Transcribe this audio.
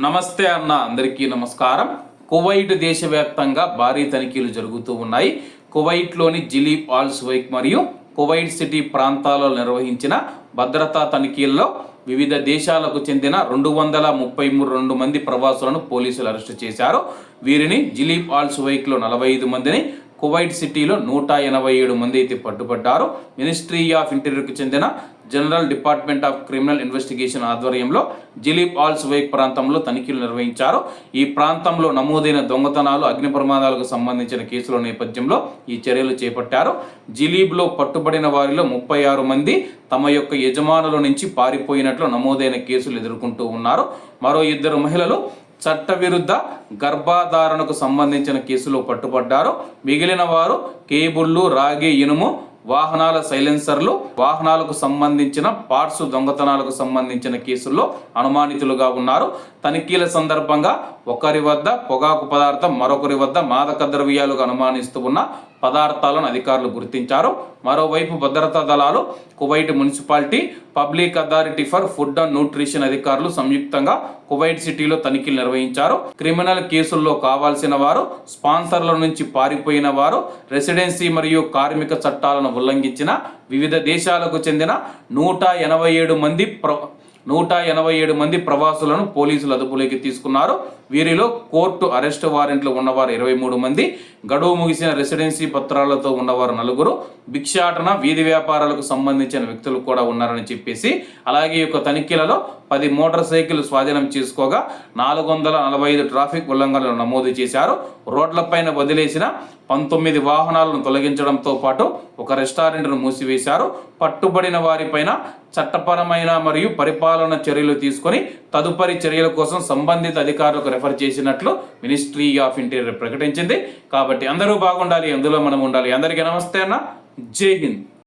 నమస్తే అన్న, అందరికీ నమస్కారం. కువైట్ దేశవ్యాప్తంగా భారీ తనిఖీలు జరుగుతూ ఉన్నాయి. కువైట్లోని జిలీబ్ ఆల్ సువైక్ మరియు కువైట్ సిటీ ప్రాంతాల్లో నిర్వహించిన భద్రతా తనిఖీల్లో వివిధ దేశాలకు చెందిన 232 మంది ప్రవాసులను పోలీసులు అరెస్టు చేశారు. వీరిని జిలీబ్ ఆల్ సువైక్లో 45 మందిని, కువైట్ సిటీలో 187 మంది అయితే పట్టుబడ్డారు. మినిస్ట్రీ ఆఫ్ ఇంటీరియర్కు చెందిన general department of criminal investigation ఆధ్వర్యంలో జిలీబ్ ఆల్ సువైక్ ప్రాంతంలో తనిఖీలు నిర్వహించారు. ఈ ప్రాంతంలో నమోదైన దొంగతనాలు, అగ్ని ప్రమాదాలకు సంబంధించిన కేసుల నేపథ్యంలో ఈ చర్యలు చేపట్టారు. జిలీబ్లో పట్టుబడిన వారిలో 36 మంది తమ యొక్క యజమానుల నుంచి పారిపోయినట్లు నమోదైన కేసులు ఎదుర్కొంటూ ఉన్నారు. మరో 2 మహిళలు చట్టవిరుద్ధ గర్భధారణకు సంబంధించిన కేసులో పట్టుబడ్డారు. మిగిలిన వారు కేబుళ్లు, రాగి, ఇనుము, వాహనాల సైలెన్సర్లు, వాహనాలకు సంబంధించిన పార్ట్స్ దొంగతనాలకు సంబంధించిన కేసుల్లో అనుమానితులుగా ఉన్నారు. తనిఖీల సందర్భంగా ఒకరి వద్ద పొగాకు పదార్థం, మరొకరి వద్ద మాదక ద్రవ్యాలుగా అనుమానిస్తూ ఉన్న పదార్థాలను అధికారులు గుర్తించారు. మరోవైపు భద్రతా దళాలు, Kuwait municipality, public authority for food and nutrition అధికారులు సంయుక్తంగా కువైట్ సిటీలో తనిఖీలు నిర్వహించారు. క్రిమినల్ కేసుల్లో కావాల్సిన వారు, స్పాన్సర్ల నుంచి పారిపోయిన వారు, రెసిడెన్సీ మరియు కార్మిక చట్టాలను ఉల్లంఘించిన వివిధ దేశాలకు చెందిన 187 మంది ప్రవాసులను పోలీసులు అదుపులోకి తీసుకున్నారు. వీరిలో కోర్టు అరెస్టు వారెంట్లు ఉన్నవారు 23 మంది, గడువు ముగిసిన రెసిడెన్సీ పత్రాలతో ఉన్నవారు 4, భిక్షాటన, వీధి వ్యాపారాలకు సంబంధించిన వ్యక్తులు కూడా ఉన్నారని చెప్పేసి, అలాగే ఈ యొక్క తనిఖీలలో 10 మోటార్ సైకిల్ స్వాధీనం చేసుకోగా 445 ట్రాఫిక్ ఉల్లంఘనలు నమోదు చేశారు. రోడ్లపైన వదిలేసిన 19 వాహనాలను తొలగించడంతో పాటు ఒక రెస్టారెంట్ను మూసివేశారు. పట్టుబడిన వారిపైన చట్టపరమైన మరియు పరిపాలన చర్యలు తీసుకొని తదుపరి చర్యల కోసం సంబంధిత అధికారులకు రెఫర్ చేసినట్లు మినిస్ట్రీ ఆఫ్ ఇంటీరియర్ ప్రకటించింది. కాబట్టి అందరూ బాగుండాలి, అందులో మనం ఉండాలి. అందరికీ నమస్తే అన్న, జై హింద్.